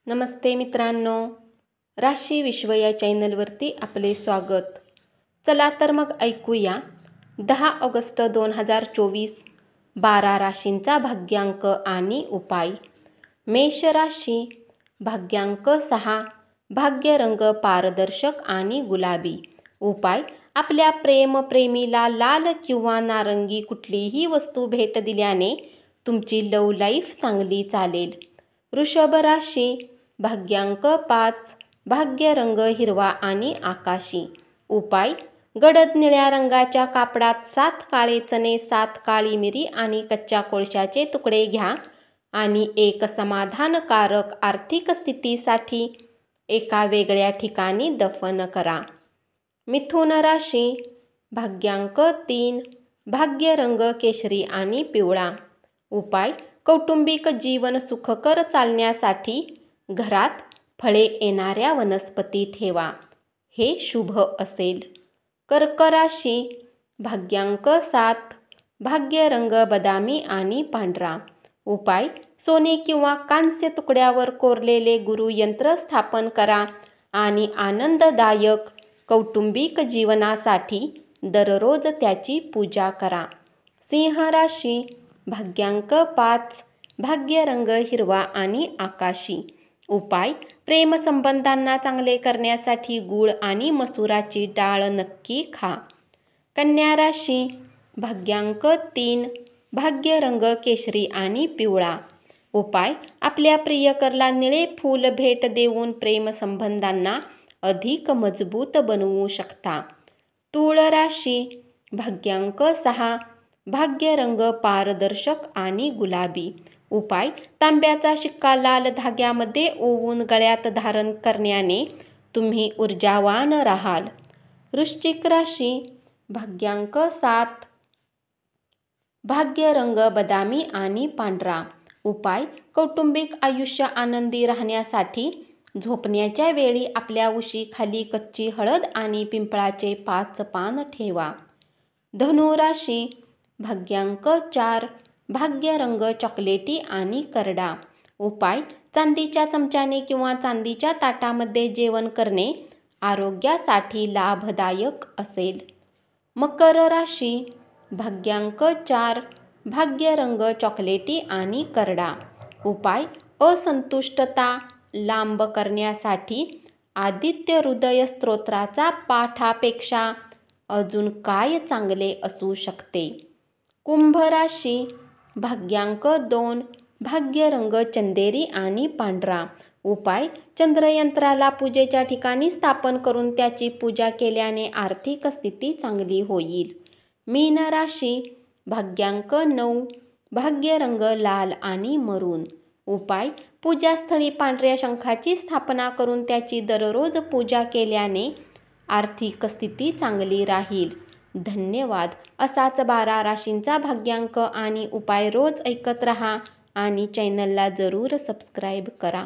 नमस्ते मित्रांनो, राशी विश्व या चॅनलवरती आपले स्वागत. चला तर मग ऐकूया 10 ऑगस्ट 2024 12 राशींचा भाग्यांक आणि उपाय. मेष राशी, भाग्यांक 6, भाग्यरंग पारदर्शक आणि गुलाबी. उपाय: आपल्या प्रेमीला लाल किंवा नारंगी कुठलीही वस्तू भेट दिल्याने तुमची लव्ह लाईफ चांगली चालेल. वृषभ राशी, भाग्यांक 5, भाग्यरंग हिरवा आणि आकाशी. उपाय: गडद निळ्या रंगाच्या कापडात 7 काळे चणे, 7 काळी मिरी आणि कच्च्या कोळशाचे तुकडे घ्या आणि एक समाधानकारक आर्थिक स्थितीसाठी एका वेगळ्या ठिकाणी दफन करा. मिथुन राशी, भाग्यांक 3, भाग्यरंग केशरी आणि पिवळा. उपाय: कौटुंबिक जीवन सुखकर चालण्यासाठी घरात फळे येणाऱ्या वनस्पती ठेवा, हे शुभ असेल. कर्क राशी, भाग्यांक 7, भाग्यरंग बदामी आणि पांढरा. उपाय: सोने किंवा कांस्य तुकड्यावर कोरलेले गुरुयंत्र स्थापन करा आणि आनंददायक कौटुंबिक जीवनासाठी दररोज त्याची पूजा करा. सिंह राशी, भाग्यांक 5, भाग्यरंग हिरवा आणि आकाशी. उपाय: प्रेमसंबंधांना चांगले करण्यासाठी गूळ आणि मसुराची डाळ नक्की खा. कन्या राशी, भाग्यांक 3, भाग्यरंग केशरी आणि पिवळा. उपाय: आपल्या प्रियकराला निळे फूल भेट देऊन प्रेमसंबंधांना अधिक मजबूत बनवू शकता. तूळ राशी, भाग्यांक 6, भाग्यरंग पारदर्शक आणि गुलाबी. उपाय: तांब्याचा शिक्का लाल धाग्यामध्ये ओवून गळ्यात धारण करण्याने तुम्ही ऊर्जावान राहाल. वृश्चिक राशी, भाग्यांक 7, भाग्यरंग बदामी आणि पांढरा. उपाय: कौटुंबिक आयुष्य आनंदी राहण्यासाठी झोपण्याच्या वेळी आपल्या उशीखाली कच्ची हळद आणि पिंपळाचे 5 पान ठेवा. धनु राशी, भाग्यांक 4, भाग्यरंग चॉकलेटी आणि करडा. उपाय: चांदीच्या चमच्याने किंवा चांदीच्या ताटामध्ये जेवण करणे आरोग्यासाठी लाभदायक असेल. मकर राशी, भाग्यांक 4, भाग्यरंग चॉकलेटी आणि करडा. उपाय: असंतुष्टता लांब करण्यासाठी आदित्य हृदय स्तोत्राचा पाठापेक्षा अजून काय चांगले असू शकते. कुंभ राशी, भाग्यांक 2, भाग्यरंग चंदेरी आणि पांढरा. उपाय: चंद्रयंत्राला पूजेच्या ठिकाणी स्थापन करून त्याची पूजा केल्याने आर्थिक स्थिती चांगली होईल. मीन राशी, भाग्यांक 9, भाग्यरंग लाल आणि मरून. उपाय: पूजास्थळी पांढऱ्या शंखाची स्थापना करून त्याची दररोज पूजा केल्याने आर्थिक स्थिती चांगली राहील. धन्यवाद. असाच 12 राशींचा भाग्यांक आणि उपाय रोज ऐकत रहा आणि चॅनलला जरूर सबस्क्राईब करा.